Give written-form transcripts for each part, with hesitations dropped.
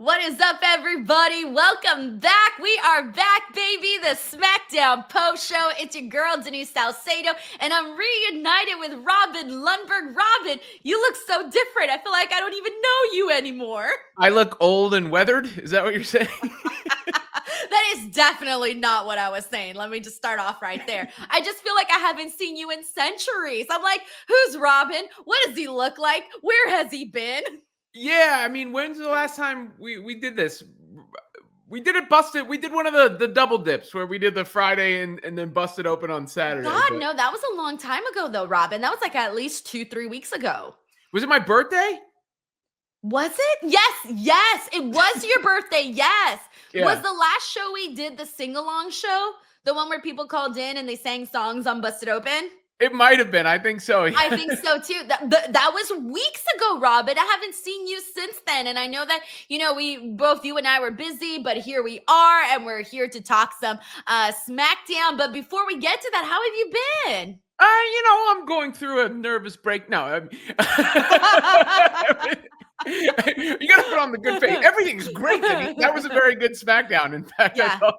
What is up, everybody? Welcome back. We are back, baby. The Smackdown post show. It's your girl, Denise Salcedo, and I'm reunited with Robin Lundberg. Robin, you look so different. I feel like I don't even know you anymore. I look old and weathered? Is that what you're saying? That is definitely not what I was saying. Let me just start off right there. I just feel like I haven't seen you in centuries. I'm like, who's Robin? What does he look like? Where has he been? Yeah, I mean, when's the last time we did this? We did it busted. We did one of the double dips where we did the Friday and then busted open on Saturday. God, But no, that was a long time ago, though, Robin. That was like at least 2-3 weeks ago. was it my birthday? Was it? Yes, it was your birthday. Yes. Yeah. Was the last show we did the sing-along show? The one where people called in and they sang songs on Busted Open? It might have been. I think so. Yeah. I think so too. That was weeks ago, Robin. I haven't seen you since then. And I know that, you and I were busy, but here we are and we're here to talk some Smackdown. But before we get to that, how have you been? I'm going through a nervous break. No, you got to put on the good faith. Everything's great. That was a very good Smackdown. In fact, Yeah. I thought,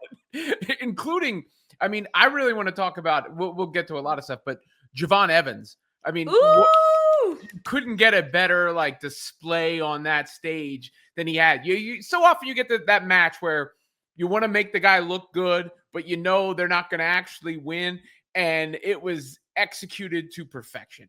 including, I really want to talk about, we'll get to a lot of stuff, but Javon Evans. Couldn't get a better display on that stage than he had. You so often you get that match where you want to make the guy look good, but they're not going to actually win. And it was executed to perfection.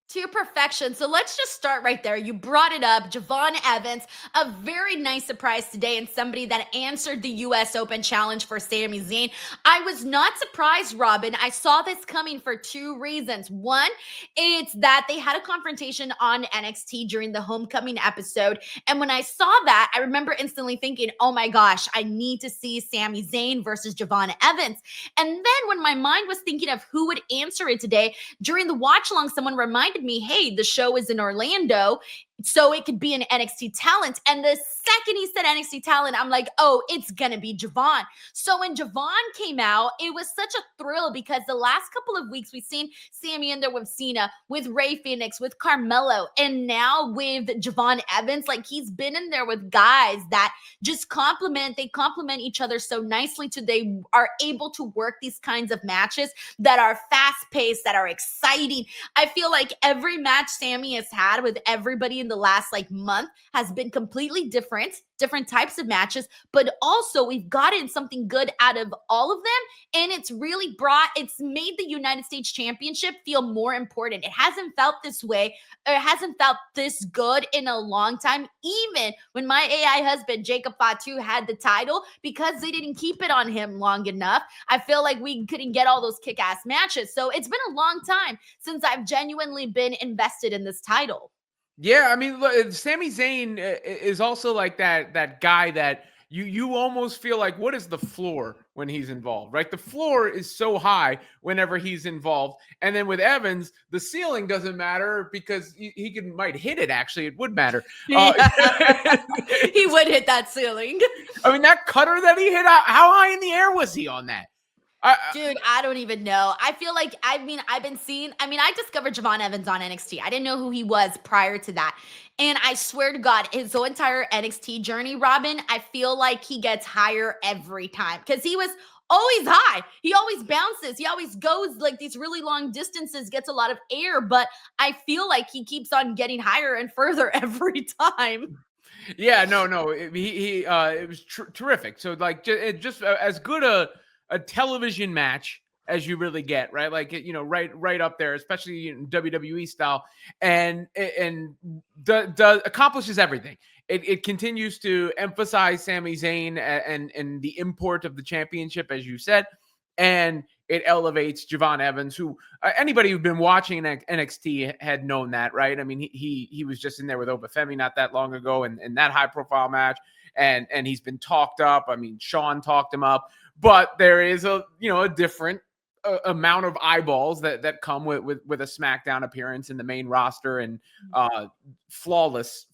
To perfection. So let's just start right there. You brought it up. Javon Evans, a very nice surprise today, and somebody that answered the U.S. Open Challenge for Sami Zayn. I was not surprised, Robin. I saw this coming for two reasons. One, it's that they had a confrontation on NXT during the homecoming episode. And when I saw that, I remember instantly thinking, oh my gosh, I need to see Sami Zayn versus Javon Evans. And then when my mind was thinking of who would answer it today, during the watch along, someone reminded me, hey, the show is in Orlando, so it could be an NXT talent. And the second he said NXT talent, I'm like, oh, it's gonna be Javon. So when Javon came out, it was such a thrill because the last couple of weeks we've seen Sami in there with Cena, with Rey Fenix, with Carmelo, and now with Javon Evans. Like, he's been in there with guys that just complement each other so nicely to they are able to work these kinds of matches that are fast-paced, that are exciting. I feel like every match Sami has had with everybody in the last month has been completely different types of matches, but also we've gotten something good out of all of them, and it's made the United States Championship feel more important. It hasn't felt this way, or it hasn't felt this good in a long time, even when my AI husband Jacob Fatu had the title, because they didn't keep it on him long enough. I feel like we couldn't get all those kick-ass matches. So it's been a long time since I've genuinely been invested in this title. Yeah, look, Sami Zayn is also like that guy that you almost feel like, what is the floor when he's involved, right? The floor is so high whenever he's involved. And then with Evans, the ceiling doesn't matter because he might hit it, actually. It would matter. Yeah. He would hit that ceiling. That cutter that he hit, how high in the air was he on that? Dude, I don't even know. I feel like, I discovered Javon Evans on NXT. I didn't know who he was prior to that. And I swear to God, his whole entire NXT journey, Robin, I feel like he gets higher every time because he was always high. He always bounces. He always goes these really long distances, gets a lot of air, but I feel like he keeps on getting higher and further every time. Yeah, no. It was terrific. So just as good a television match as you really get, right? Right up there, especially in WWE style, and accomplishes everything. It continues to emphasize Sami Zayn and the import of the championship, as you said, and it elevates Javon Evans, who anybody who'd been watching NXT had known that, right? He was just in there with Obafemi not that long ago, and that high profile match, and he's been talked up. Sean talked him up. But there is a different amount of eyeballs that come with a SmackDown appearance in the main roster, and flawless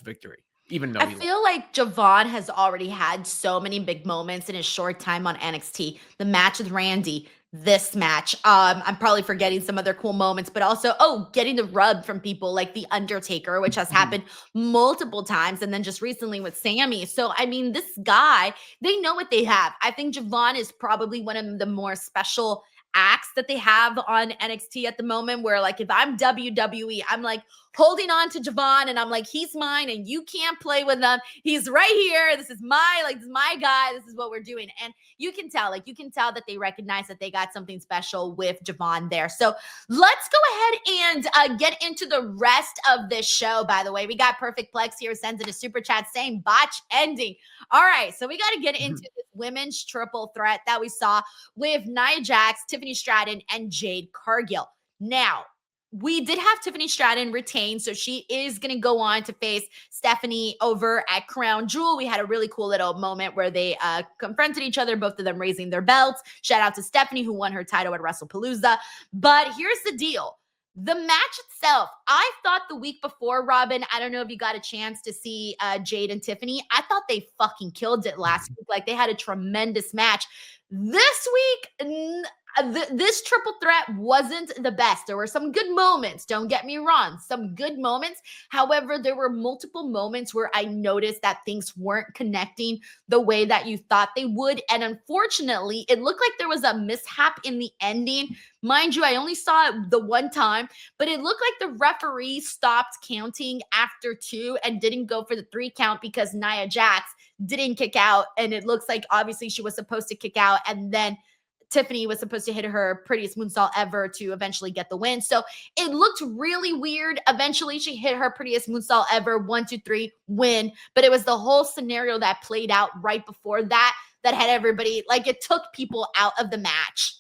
victory. even though I he lost. feel like Javon has already had so many big moments in his short time on NXT. The match with Randy, this match. I'm probably forgetting some other cool moments, but also, getting the rub from people like The Undertaker, which has happened multiple times. And then just recently with Sami. So, I mean, this guy, they know what they have. I think Javon is probably one of the more special acts that they have on NXT at the moment, where like if I'm WWE, I'm like holding on to Javon and I'm like, he's mine and you can't play with him. He's right here. This is my guy. This is what we're doing. And you can tell that they recognize that they got something special with Javon there. So let's go ahead and get into the rest of this show. By the way, we got Perfect Plex here, sends in a super chat saying botch ending. All right, so we got to get into this women's triple threat that we saw with Nia Jax, Tiffany Stratton, and Jade Cargill. Now, we did have Tiffany Stratton retain, so she is going to go on to face Stephanie over at Crown Jewel. We had a really cool little moment where they confronted each other, both of them raising their belts. Shout out to Stephanie, who won her title at WrestlePalooza. But here's the deal. The match itself, I thought the week before, Robin, I don't know if you got a chance to see Jade and Tiffany. I thought they fucking killed it last week. Like, they had a tremendous match. This week, this triple threat wasn't the best. There were some good moments. Don't get me wrong. Some good moments. However, there were multiple moments where I noticed that things weren't connecting the way that you thought they would. And unfortunately, it looked like there was a mishap in the ending. Mind you, I only saw it the one time, but it looked like the referee stopped counting after 2 and didn't go for the 3 count because Nia Jax didn't kick out. And it looks like obviously she was supposed to kick out, and then Tiffany was supposed to hit her prettiest moonsault ever to eventually get the win. So it looked really weird. Eventually, she hit her prettiest moonsault ever, 1, 2, 3, win. But it was the whole scenario that played out right before that had everybody, like, it took people out of the match.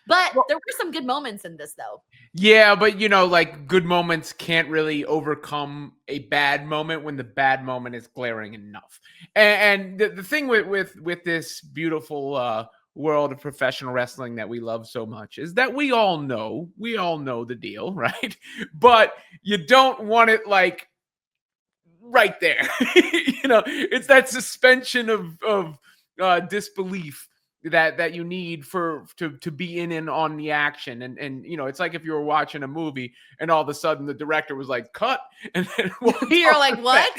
But there were some good moments in this, though. Yeah, but like, good moments can't really overcome a bad moment when the bad moment is glaring enough. And the thing with this beautiful world of professional wrestling that we love so much is that we all know the deal, right? But you don't want it like right there. It's that suspension of disbelief that you need to be in and on the action. And it's like if you were watching a movie and all of a sudden the director was like, cut, and then You're like, what?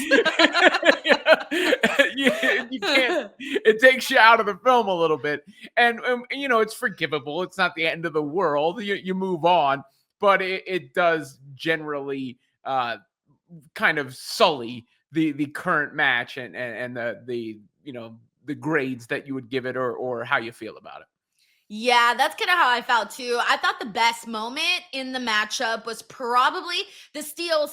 you can't, it takes you out of the film a little bit. And it's forgivable. It's not the end of the world. You move on, but it does generally kind of sully the current match and the grades that you would give it or how you feel about it. Yeah, that's kind of how I felt too. I thought the best moment in the matchup was probably the steel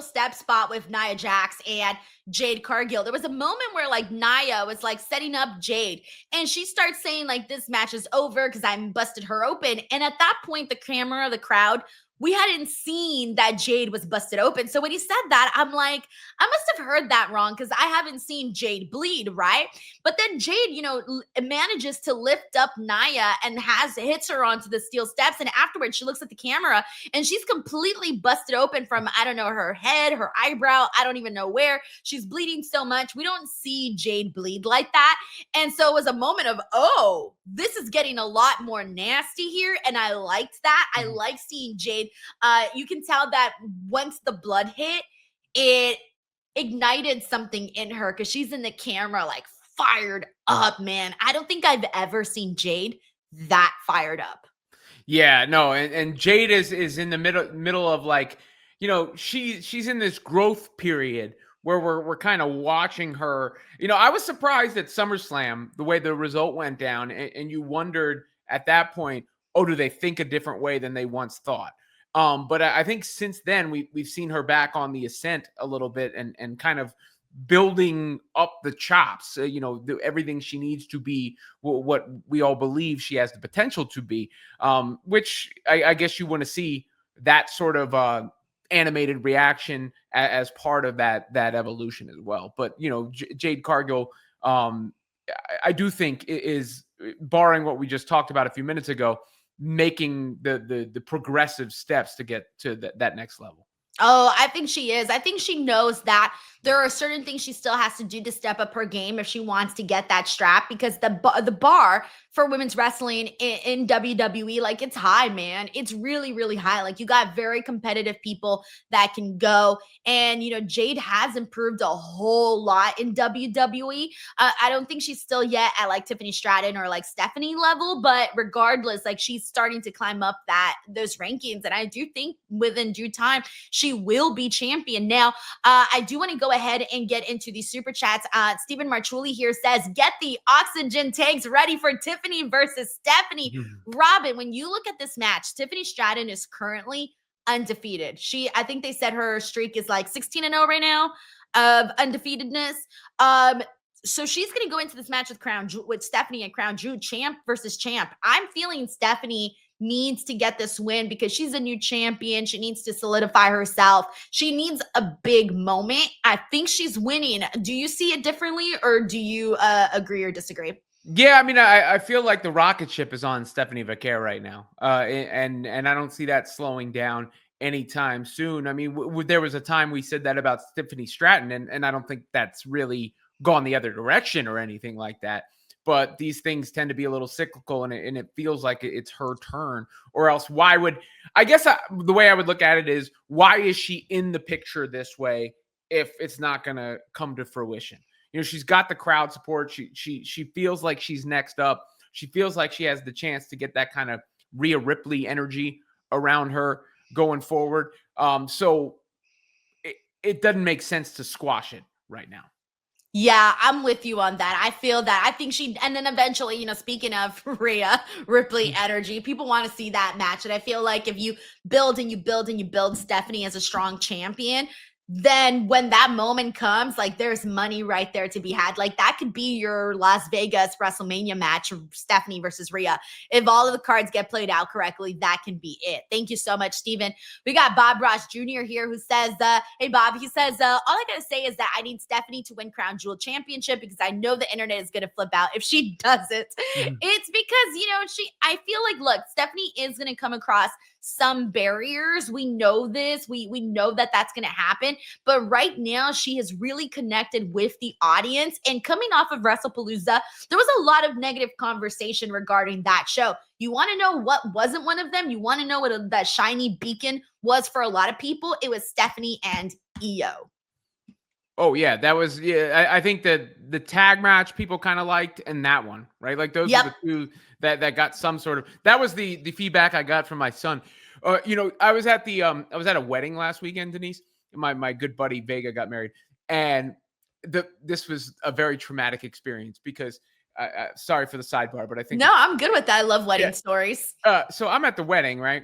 step spot with Nia Jax and Jade Cargill. There was a moment where like Nia was like setting up Jade and she starts saying like, this match is over because I busted her open. And at that point, the camera, the crowd, we hadn't seen that Jade was busted open. So when he said that, I'm like, I must have heard that wrong because I haven't seen Jade bleed, right? But then Jade, manages to lift up Nia and hits her onto the steel steps. And afterwards, she looks at the camera and she's completely busted open from, I don't know, her head, her eyebrow. I don't even know where. She's bleeding so much. We don't see Jade bleed like that. And so it was a moment of, oh, this is getting a lot more nasty here. And I liked that. I like seeing Jade. You can tell that once the blood hit, it ignited something in her because she's in the camera like fired up, man. I don't think I've ever seen Jade that fired up. Yeah, no, and Jade is in the middle of like, she's in this growth period where we're kind of watching her. I was surprised at SummerSlam the way the result went down, and you wondered at that point, oh, do they think a different way than they once thought? But I think since then we've seen her back on the ascent a little bit and kind of building up the chops, everything she needs to be what we all believe she has the potential to be, which I guess you want to see that sort of animated reaction as part of that evolution as well. But, Jade Cargill, I do think is, barring what we just talked about a few minutes ago, making the progressive steps to get to that next level. Oh, I think she is. I think she knows that there are certain things she still has to do to step up her game if she wants to get that strap, because the bar for women's wrestling in WWE, like, it's high, man. It's really, really high. Like, you got very competitive people that can go. And, Jade has improved a whole lot in WWE. I don't think she's still yet at like Tiffany Stratton or like Stephanie level, but regardless, like, she's starting to climb up those rankings. And I do think within due time, she will be champion. Now, I do want to go ahead and get into the super chats. Stephen Marchuli here says, get the oxygen tanks ready for Tiffany versus Stephanie. Robin, when you look at this match, Tiffany Stratton is currently undefeated. I think they said her streak is like 16-0 right now of undefeatedness. So she's going to go into this match with Stephanie and Crown Jewel, champ versus champ. I'm feeling Stephanie needs to get this win because she's a new champion. She needs to solidify herself. She needs a big moment. I think she's winning. Do you see it differently, or do you agree or disagree? Yeah, I mean, I feel like the rocket ship is on Stephanie Vaquer right now, and I don't see that slowing down anytime soon. I mean, there was a time we said that about Tiffany Stratton, and I don't think that's really gone the other direction or anything like that. But these things tend to be a little cyclical, and it feels like it's her turn. Or else, the way I would look at it is, why is she in the picture this way if it's not going to come to fruition? She's got the crowd support. She feels like she's next up. She feels like she has the chance to get that kind of Rhea Ripley energy around her going forward. So it doesn't make sense to squash it right now. Yeah, I'm with you on that. I feel that. I think and then eventually, speaking of Rhea Ripley energy, people want to see that match. And I feel like if you build and you build and you build Stephanie as a strong champion, then when that moment comes, like, there's money right there to be had. Like, that could be your Las Vegas WrestleMania match, Stephanie versus Rhea. If all of the cards get played out correctly, that can be it. Thank you so much, Steven. We got Bob Ross Jr. here who says, hey, Bob, he says, all I got to say is that I need Stephanie to win Crown Jewel Championship because I know the internet is going to flip out if she doesn't. It's because, I feel like, look, Stephanie is going to come across some barriers. We know this. We know that that's going to happen. But right now, she has really connected with the audience. And coming off of WrestlePalooza, there was a lot of negative conversation regarding that show. You want to know what wasn't one of them? You want to know what that shiny beacon was for a lot of people? It was Stephanie and Io. Oh, yeah, that was, I think that the tag match people kind of liked, and that one, right? Like, those are the two that got some sort of, that was the feedback I got from my son. I was at a wedding last weekend, Denise. My good buddy Vega got married, and this was a very traumatic experience because, sorry for the sidebar, but I think I'm good with that. I love wedding stories. So I'm at the wedding, right?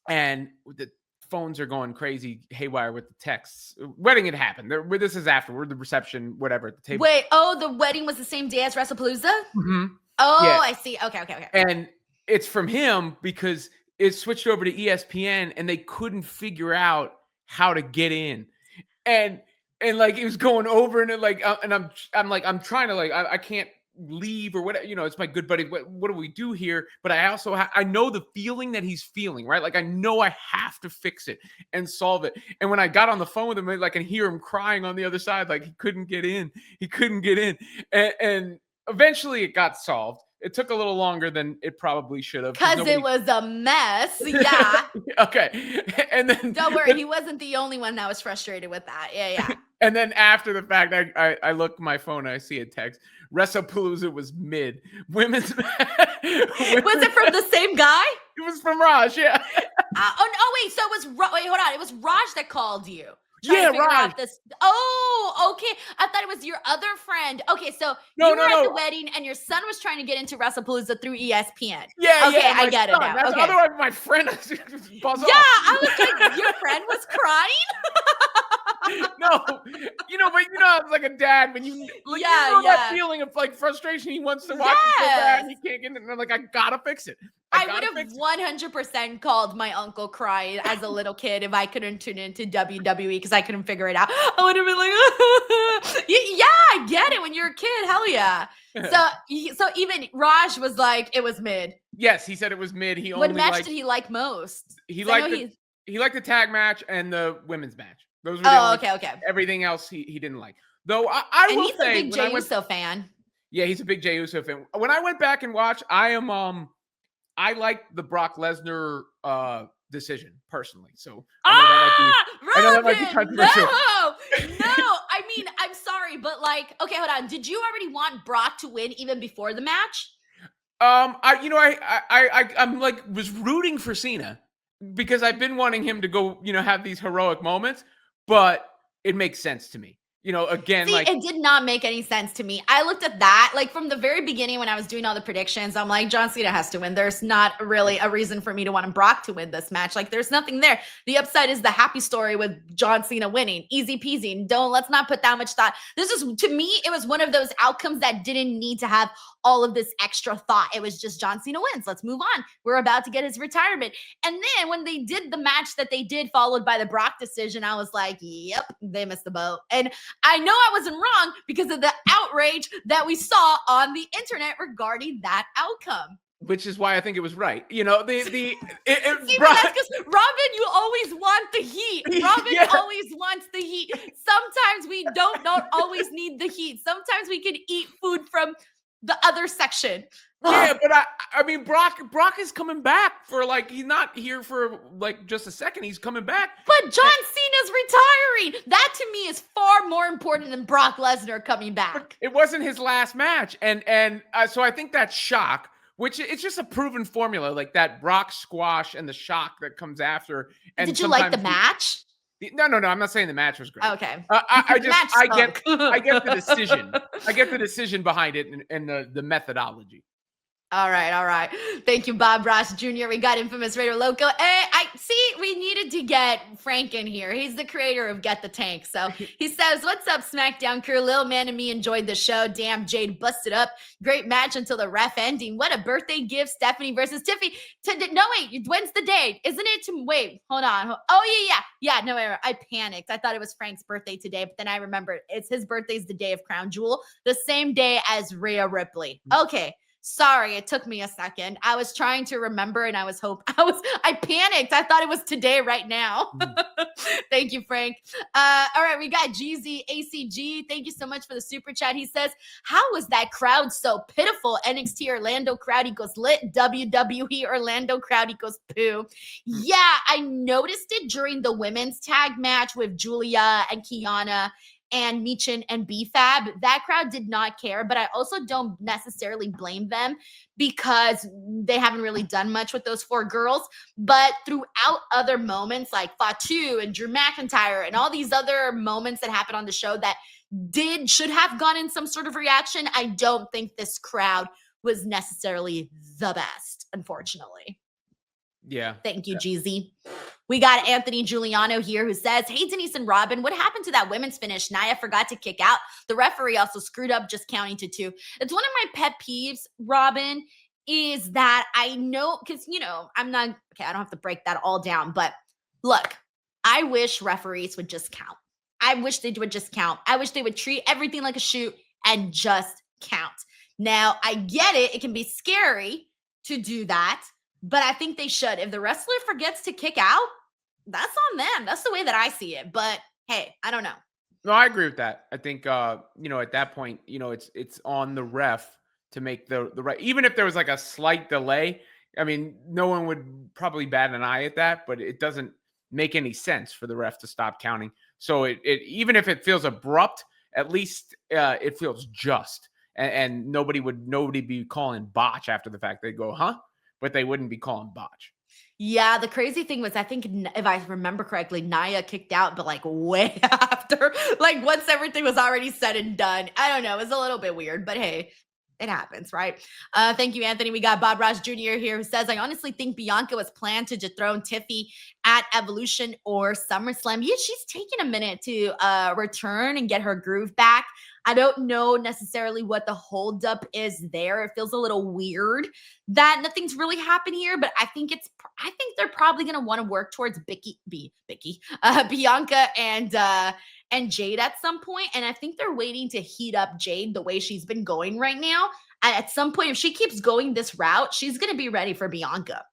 And the phones are going crazy haywire with the texts. Wedding had happened. This is afterward, the reception, whatever, at the table. Wait, the wedding was the same day as WrestlePalooza? Mm-hmm. Oh, yeah. I see. Okay. And it's from him because it switched over to ESPN and they couldn't figure out how to get in. And like, it was going over and I'm trying to, like, I can't leave or whatever, it's my good buddy. What do we do here? But I also I know the feeling that he's feeling, right? Like, I know I have to fix it and solve it. And when I got on the phone with him, I can hear him crying on the other side, like he couldn't get in. And eventually it got solved. It took a little longer than it probably should have. Because it was a mess. Yeah. Okay. And then don't worry, he wasn't the only one that was frustrated with that. Yeah. And then after the fact, I look at my phone and I see a text. WrestlePalooza was mid. Women's. Was it from the same guy? It was from Raj, yeah. Wait, so it was wait, hold on. It was Raj that called you. Yeah, Raj. Oh, okay. I thought it was your other friend. Okay, so you were at the wedding and your son was trying to get into WrestlePalooza through ESPN. Yeah, okay, yeah. I get it now. Okay. Otherwise, my friend buzz off. I was like, your friend was crying? No, but it's like a dad when you that feeling of like frustration. He wants to watch it so bad and he can't get it. And I'm like, I gotta fix it. I would have 100% called my uncle crying as a little kid if I couldn't tune into WWE because I couldn't figure it out. I would have been like, yeah, I get it. When you're a kid, hell yeah. So even Raj was like, it was mid. Yes, he said it was mid. What match did he like most? He liked He liked the tag match and the women's match. Those were the Oh, only. okay. Everything else he didn't like. Though I And will he's a say big when I Jey went, Uso fan. yeah, he's a big Jey Uso fan. When I went back and watched, I like the Brock Lesnar decision personally. So I know that might be Robin, no, controversial. I mean, I'm sorry, but like, okay, hold on. Did you already want Brock to win even before the match? I'm like was rooting for Cena because I've been wanting him to go, have these heroic moments, but it makes sense to me. Again, See, like it did not make any sense to me. I looked at that, like from the very beginning when I was doing all the predictions, I'm like, John Cena has to win. There's not really a reason for me to want Brock to win this match. Like, there's nothing there. The upside is the happy story with John Cena winning. Easy peasy. Let's not put that much thought. This is, to me, it was one of those outcomes that didn't need to have all of this extra thought. It was just John Cena wins. Let's move on. We're about to get his retirement. And then when they did the match that they did, followed by the Brock decision, I was like, yep, they missed the boat. And I know I wasn't wrong because of the outrage that we saw on the internet regarding that outcome. which is why I think it was right. See, but that's because Robin, you always want the heat. Robin always wants the heat. Sometimes we don't always need the heat. Sometimes we can eat food from the other section. Yeah, but I mean, Brock is coming back for he's not here for just a second. He's coming back. But John Cena's retiring. That to me is far more important than Brock Lesnar coming back. But it wasn't his last match, and so I think that shock, which it's just a proven formula, like that Brock squash and the shock that comes after. And did you like the match? No. I'm not saying the match was great. Okay. I get the decision. I get the decision behind it and the methodology. All right. Thank you, Bob Ross Jr. We got Infamous Raider Loco. I see we needed to get Frank in here. He's the creator of Get the Tank. So he says, what's up, SmackDown crew? Lil Man and me enjoyed the show. Damn, Jade busted up. Great match until the ref ending. What a birthday gift, Stephanie versus Tiffany. No, wait, when's the date? Isn't it wait, hold on. Oh, yeah. No, wait, I panicked. I thought it was Frank's birthday today, but then I remembered it's his birthday's the day of Crown Jewel, the same day as Rhea Ripley. Okay. Sorry, it took me a second. I was trying to remember and I panicked. I thought it was today right now. Thank you, Frank. All right, we got GZ ACG. Thank you so much for the super chat. He says, how was that crowd so pitiful? NXT Orlando crowd equals lit. WWE Orlando crowd equals poo. Yeah, I noticed it during the women's tag match with Julia and Kiana and Michin and BFAB. That crowd did not care, but I also don't necessarily blame them because they haven't really done much with those four girls. But throughout other moments like Fatu and Drew McIntyre and all these other moments that happened on the show that should have gotten some sort of reaction, I don't think this crowd was necessarily the best, unfortunately. Yeah. Thank you, GZ. We got Anthony Giuliano here who says, hey, Denise and Robin, what happened to that women's finish? Nia forgot to kick out. The referee also screwed up just counting to 2. It's one of my pet peeves, Robin, is that I know, because, I don't have to break that all down. But look, I wish referees would just count. I wish they would just count. I wish they would treat everything like a shoot and just count. Now, I get it. It can be scary to do that. But I think they should. If the wrestler forgets to kick out, that's on them. That's the way that I see it. But hey, I don't know. No, I agree with that. I think at that point, it's on the ref to make the right. Even if there was like a slight delay, I mean, no one would probably bat an eye at that. But it doesn't make any sense for the ref to stop counting. So it even if it feels abrupt, at least it feels just, and nobody would be calling botch after the fact. They'd go, huh? But they wouldn't be calling botch. Yeah, the crazy thing was, I think if I remember correctly, Nia kicked out, but way after, once everything was already said and done. I don't know. It was a little bit weird, but hey, it happens, right? Thank you, Anthony. We got Bob Ross Jr. here who says, I honestly think Bianca was planned to dethrone Tiffy at Evolution or SummerSlam. Yeah, she's taking a minute to return and get her groove back. I don't know necessarily what the holdup is there. It feels a little weird that nothing's really happened here, but I think they're probably going to want to work towards Bianca and Jade at some point. And I think they're waiting to heat up Jade the way she's been going right now. And at some point, if she keeps going this route, she's going to be ready for Bianca.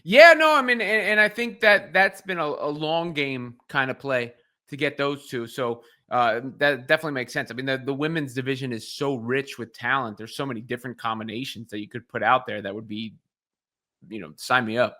Yeah, no, I mean, and I think that that's been a long game kind of play to get those two. So that definitely makes sense. I mean, the women's division is so rich with talent. There's so many different combinations that you could put out there that would be, sign me up.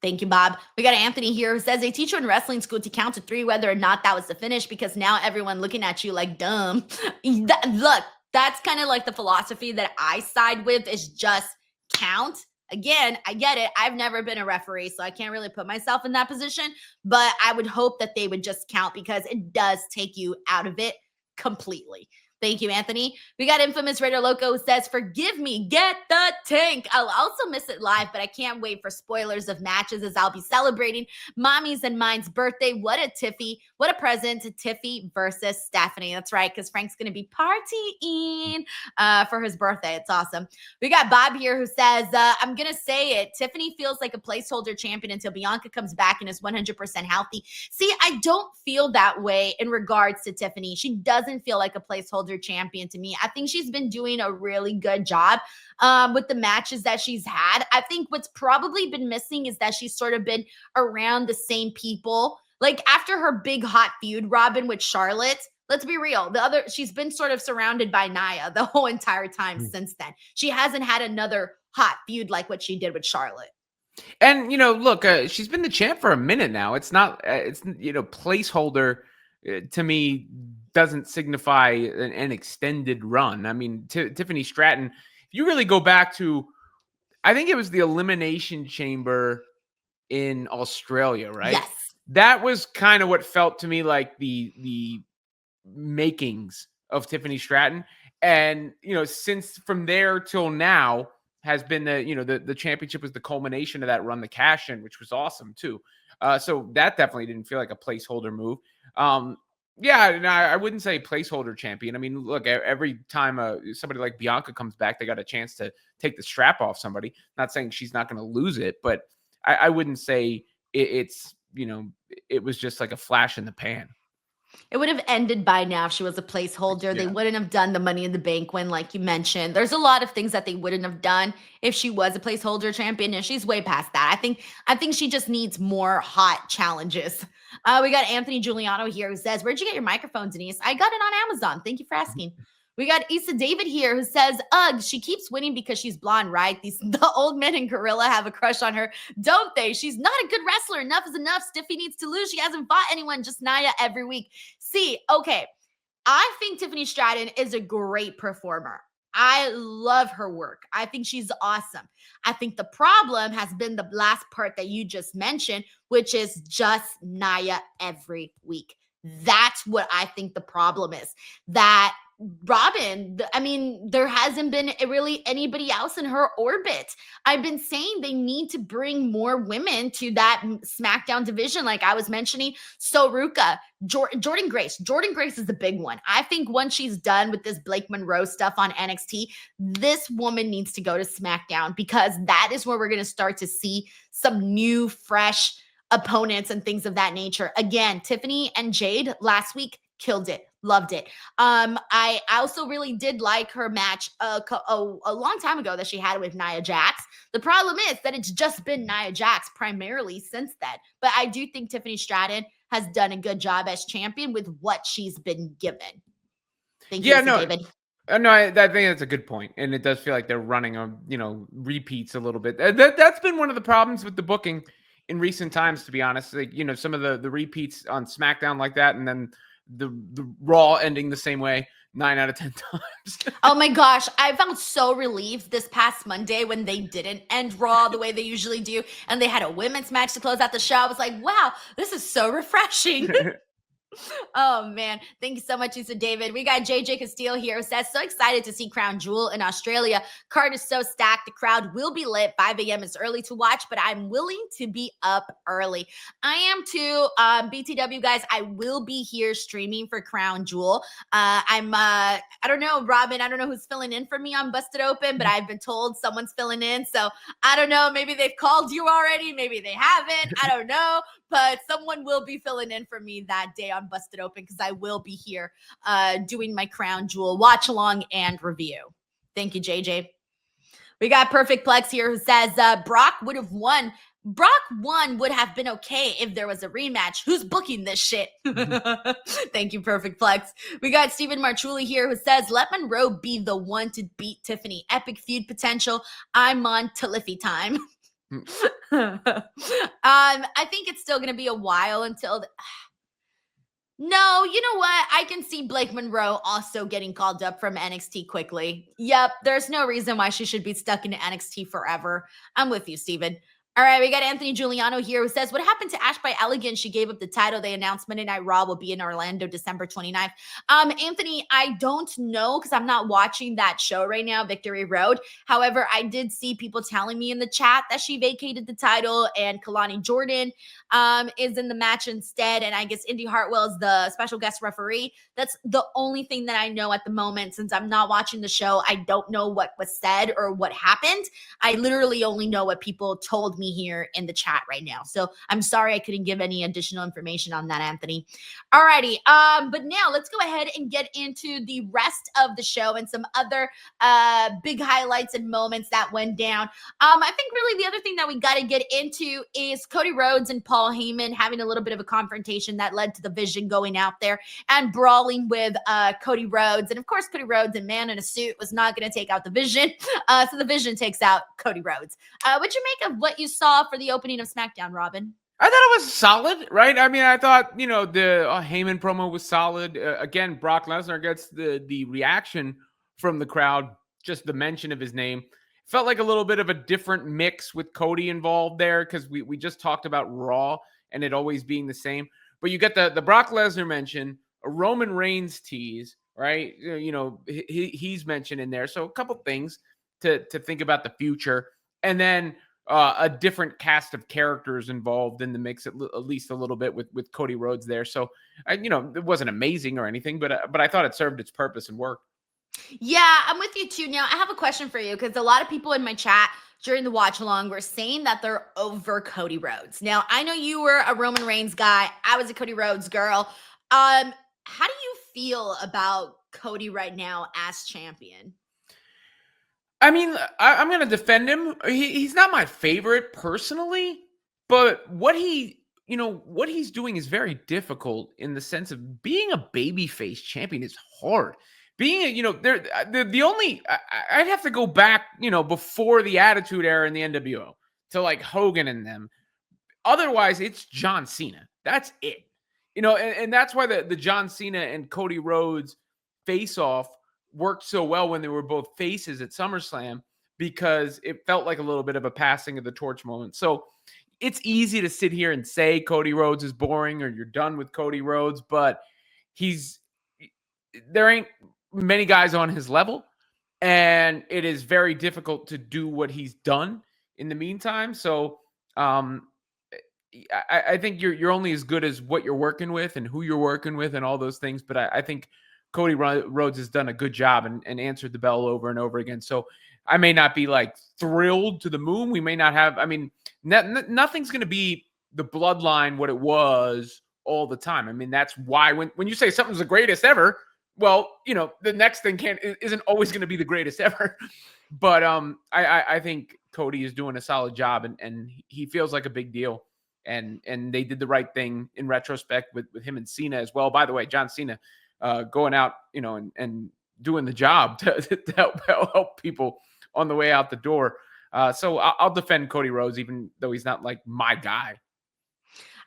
Thank you, Bob. We got Anthony here who says they teach you in wrestling school to count to 3 whether or not that was the finish because now everyone looking at you like dumb. Look, that's kind of like the philosophy that I side with is just count. Again, I get it. I've never been a referee, so I can't really put myself in that position, but I would hope that they would just count because it does take you out of it completely. Thank you, Anthony. We got Infamous Raider Loco who says, forgive me, get the tank. I'll also miss it live, but I can't wait for spoilers of matches as I'll be celebrating Mommy's and mine's birthday. What a present to Tiffy versus Stephanie. That's right, because Frank's going to be partying for his birthday. It's awesome. We got Bob here who says, I'm going to say it. Tiffany feels like a placeholder champion until Bianca comes back and is 100% healthy. See, I don't feel that way in regards to Tiffany. She doesn't feel like a placeholder champion to me. I think she's been doing a really good job with the matches that she's had. I think what's probably been missing is that she's sort of been around the same people. Like after her big hot feud, Robin with Charlotte, let's be real. She's been sort of surrounded by Nia the whole entire time since then. She hasn't had another hot feud like what she did with Charlotte. And look, she's been the champ for a minute now. It's not, placeholder to me doesn't signify an extended run. I mean, Tiffany Stratton, if you really go back to, I think it was the Elimination Chamber in Australia, right? Yes. That was kind of what felt to me like the makings of Tiffany Stratton. And, since from there till now has been the championship was the culmination of that run, the cash in, which was awesome too. So that definitely didn't feel like a placeholder move. Yeah, no, I wouldn't say placeholder champion. I mean, look, every time somebody like Bianca comes back, they got a chance to take the strap off somebody. Not saying she's not going to lose it, but I wouldn't say it's it was just like a flash in the pan. It would have ended by now if she was a placeholder. Yeah. They wouldn't have done the Money in the Bank win, like you mentioned. There's a lot of things that they wouldn't have done if she was a placeholder champion, and she's way past that. I think she just needs more hot challenges. We got Anthony Giuliano here who says, "Where'd you get your microphone, Denise?" I got it on Amazon. Thank you for asking. We got Issa David here who says, ugh, she keeps winning because she's blonde, right? The old men in Gorilla have a crush on her, don't they? She's not a good wrestler. Enough is enough. Stiffy needs to lose. She hasn't fought anyone, just Nia every week. See, okay, I think Tiffany Stratton is a great performer. I love her work. I think she's awesome. I think the problem has been the last part that you just mentioned, which is just Nia every week. That's what I think the problem is. That Robin, I mean, there hasn't been really anybody else in her orbit. I've been saying they need to bring more women to that SmackDown division. Like I was mentioning, Soruka, Jordan Grace. Jordan Grace is the big one. I think once she's done with this Blake Monroe stuff on NXT, this woman needs to go to SmackDown because that is where we're going to start to see some new, fresh opponents and things of that nature. Again, Tiffany and Jade last week killed it. Loved it. I also really did like her match a long time ago that she had with Nia Jax. The problem is that it's just been Nia Jax primarily since then. But I do think Tiffany Stratton has done a good job as champion with what she's been given. Thank you, David. No, I think that's a good point, and it does feel like they're running on repeats a little bit. That's been one of the problems with the booking in recent times, to be honest. Like some of the repeats on SmackDown like that, and then the Raw ending the same way 9 out of 10 times. Oh my gosh, I felt so relieved this past Monday when they didn't end Raw the way they usually do, and they had a women's match to close out the show. I was like, wow, this is so refreshing. Oh man, thank you so much, Issa David. We got JJ Castillo here who says, so excited to see Crown Jewel in Australia. Card is so stacked. The crowd will be lit. 5 a.m. is early to watch, but I'm willing to be up early. I am too. BTW guys, I will be here streaming for Crown Jewel. I don't know, Robin, I don't know who's filling in for me on Busted Open, but I've been told someone's filling in. So I don't know, maybe they've called you already. Maybe they haven't. I don't know. But someone will be filling in for me that day on Busted Open because I will be here doing my Crown Jewel watch along and review. Thank you, JJ. We got Perfect Plex here who says Brock would have won. Brock won would have been okay if there was a rematch. Who's booking this shit? Thank you, Perfect Plex. We got Stephen Marchuli here who says, let Monroe be the one to beat Tiffany. Epic feud potential. I'm on Taliffy time. I think it's still going to be a while until... No, you know what? I can see Blake Monroe also getting called up from NXT quickly. Yep, there's no reason why she should be stuck in NXT forever. I'm with you, Steven. All right, we got Anthony Giuliano here who says, what happened to Ash by Elegant? She gave up the title. They announced Monday Night Raw will be in Orlando, December 29th. Anthony, I don't know because I'm not watching that show right now, Victory Road. However, I did see people telling me in the chat that she vacated the title and Kalani Jordan is in the match instead. And I guess Indy Hartwell is the special guest referee. That's the only thing that I know at the moment. Since I'm not watching the show, I don't know what was said or what happened. I literally only know what people told me here in the chat right now. So I'm sorry I couldn't give any additional information on that, Anthony. Alrighty. But now let's go ahead and get into the rest of the show and some other big highlights and moments that went down. I think really the other thing that we got to get into is Cody Rhodes and Paul Heyman having a little bit of a confrontation that led to the Vision going out there and brawling with Cody Rhodes. And of course, Cody Rhodes, a man in a suit, was not going to take out the Vision. So the Vision takes out Cody Rhodes. What'd you make of what you saw for the opening of SmackDown, Robin? I thought it was solid, right? I mean, I thought, the Heyman promo was solid. Again, Brock Lesnar gets the reaction from the crowd, just the mention of his name. Felt like a little bit of a different mix with Cody involved there because we just talked about Raw and it always being the same. But you get the Brock Lesnar mention, a Roman Reigns tease, right? He's mentioned in there. So a couple things to think about the future. And then a different cast of characters involved in the mix, at least a little bit with Cody Rhodes there. So, it wasn't amazing or anything, but I thought it served its purpose and worked. Yeah, I'm with you too. Now, I have a question for you because a lot of people in my chat during the watch along were saying that they're over Cody Rhodes. Now, I know you were a Roman Reigns guy. I was a Cody Rhodes girl. How do you feel about Cody right now as champion? I mean, I'm going to defend him. He's not my favorite personally, but what he's doing is very difficult in the sense of being a babyface champion is hard. Being the only I'd have to go back, before the Attitude Era in the NWO to like Hogan and them. Otherwise, it's John Cena. That's it. And that's why the John Cena and Cody Rhodes face-off worked so well when they were both faces at SummerSlam because it felt like a little bit of a passing of the torch moment. So it's easy to sit here and say Cody Rhodes is boring or you're done with Cody Rhodes, but there ain't many guys on his level, and it is very difficult to do what he's done in the meantime. So I think you're only as good as what you're working with and who you're working with and all those things. But I think Cody Rhodes has done a good job and answered the bell over and over again. So I may not be like thrilled to the moon. We may not have, nothing's going to be the bloodline what it was all the time. I mean, that's why when you say something's the greatest ever, well, the next thing isn't always going to be the greatest ever. But I think Cody is doing a solid job and he feels like a big deal. And they did the right thing in retrospect with him and Cena as well. By the way, John Cena going out, and doing the job to help people on the way out the door. So I'll defend Cody Rhodes, even though he's not like my guy.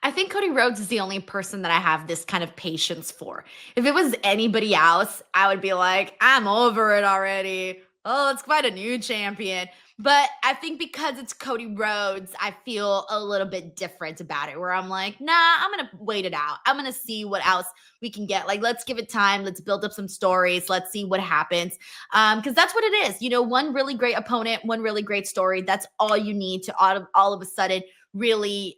I think Cody Rhodes is the only person that I have this kind of patience for. If it was anybody else, I would be like, I'm over it already. Oh, let's find a new champion. But I think because it's Cody Rhodes, I feel a little bit different about it, where I'm like, nah, I'm going to wait it out. I'm going to see what else we can get. Like, let's give it time. Let's build up some stories. Let's see what happens. Because that's what it is. One really great opponent, one really great story. That's all you need to all of a sudden really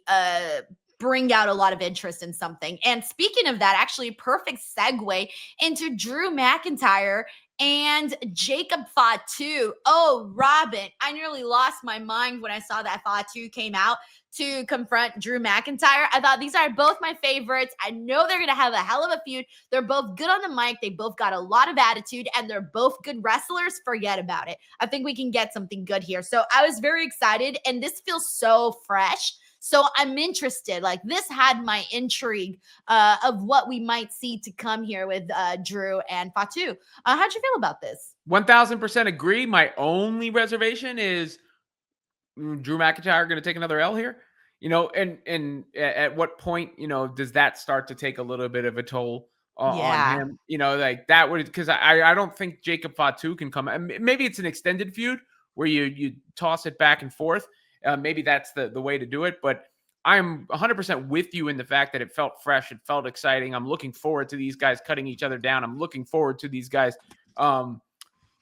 bring out a lot of interest in something. And speaking of that, actually, perfect segue into Drew McIntyre and Jacob Fatu. Oh, Robin, I nearly lost my mind when I saw that Fatu came out to confront Drew McIntyre. I thought these are both my favorites. I know they're going to have a hell of a feud. They're both good on the mic. They both got a lot of attitude, and they're both good wrestlers. Forget about it. I think we can get something good here. So I was very excited, and this feels so fresh. So I'm interested. Like, this had my intrigue of what we might see to come here with Drew and Fatu. How'd you feel about this? 1000% agree. My only reservation is Drew McIntyre going to take another L here, and at what point, does that start to take a little bit of a toll on him? Like that would, because I don't think Jacob Fatu can come. Maybe it's an extended feud where you toss it back and forth. Maybe that's the way to do it. But I'm 100% with you in the fact that it felt fresh. It felt exciting. I'm looking forward to these guys cutting each other down. I'm looking forward to these guys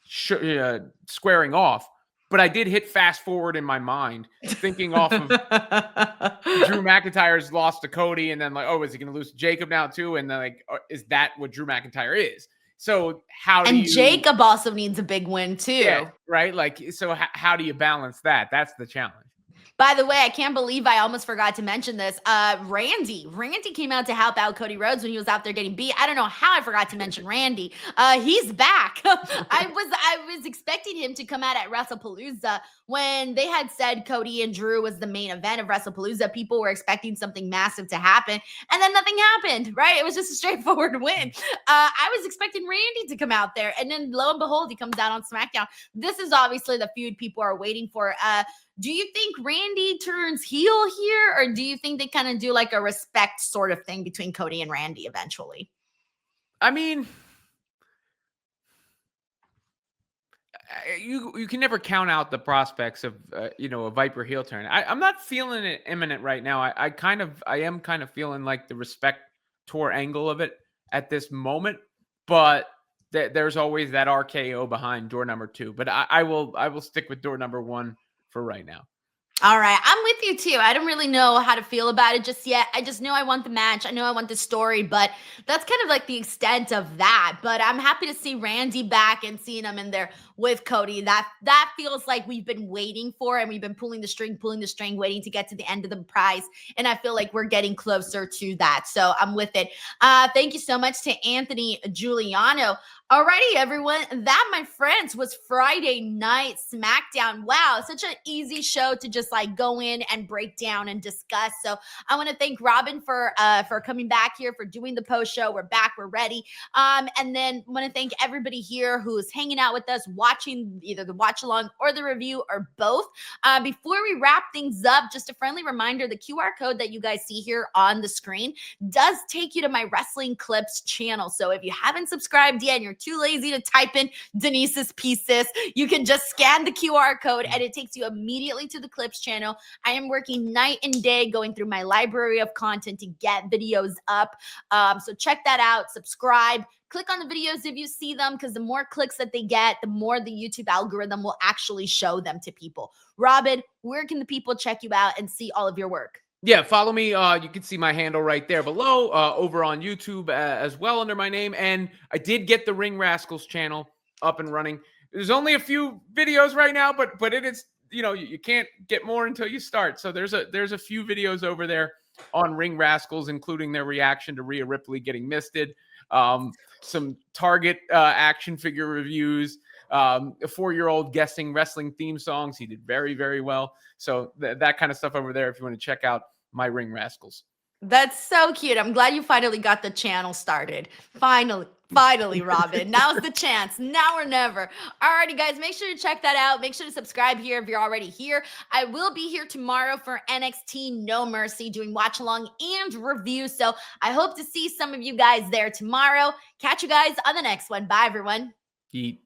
squaring off. But I did hit fast forward in my mind, thinking off of Drew McIntyre's loss to Cody, and then like, oh, is he going to lose to Jacob now too? And then like, is that what Drew McIntyre is? So Jacob also needs a big win too. Yeah, right? Like, so how do you balance that? That's the challenge. By the way, I can't believe I almost forgot to mention this. Randy came out to help out Cody Rhodes when he was out there getting beat. I don't know how I forgot to mention Randy. He's back. I was expecting him to come out at WrestlePalooza when they had said Cody and Drew was the main event of WrestlePalooza. People were expecting something massive to happen, and then nothing happened, right? It was just a straightforward win. I was expecting Randy to come out there, and then lo and behold, he comes out on SmackDown. This is obviously the feud people are waiting for. Do you think Randy turns heel here, or do you think they kind of do like a respect sort of thing between Cody and Randy eventually? I mean, you can never count out the prospects of a Viper heel turn. I'm not feeling it imminent right now. I am kind of feeling like the respect tour angle of it at this moment, but there's always that RKO behind door number 2. But I will stick with door number 1 for right now. All right. I'm with you too. I don't really know how to feel about it just yet. I just know I want the match. I know I want the story, but that's kind of like the extent of that. But I'm happy to see Randy back and seeing him in there with Cody. That feels like we've been waiting for, and we've been pulling the string, waiting to get to the end of the prize. And I feel like we're getting closer to that. So I'm with it. Thank you so much to Anthony Giuliano. Alrighty, everyone. That, my friends, was Friday Night Smackdown. Wow, such an easy show to just like go in and break down and discuss. So I want to thank Robin for coming back here, for doing the post show. We're back, we're ready. And then I want to thank everybody here who's hanging out with us, watching either the watch along or the review or both. Before we wrap things up, just a friendly reminder: the QR code that you guys see here on the screen does take you to my Wrestling Clips channel. So if you haven't subscribed yet and you're too lazy to type in Denise's pieces, you can just scan the QR code and it takes you immediately to the Clips channel. I am working night and day going through my library of content to get videos up. So check that out, subscribe, click on the videos if you see them, because the more clicks that they get, the more the YouTube algorithm will actually show them to people. Robin, where can the people check you out and see all of your work? Yeah, follow me. You can see my handle right there below, over on YouTube as well under my name. And I did get the Ring Rascals channel up and running. There's only a few videos right now, but it is, you can't get more until you start. So there's a few videos over there on Ring Rascals, including their reaction to Rhea Ripley getting misted, some Target action figure reviews, a 4-year-old guessing wrestling theme songs. He did very, very well. So that kind of stuff over there if you want to check out my Ring Rascals. That's so cute. I'm glad you finally got the channel started. Finally, Robin. Now's the chance. Now or never. Alrighty, guys, make sure to check that out. Make sure to subscribe here if you're already here. I will be here tomorrow for NXT No Mercy, doing watch along and review. So I hope to see some of you guys there tomorrow. Catch you guys on the next one. Bye, everyone. Eat.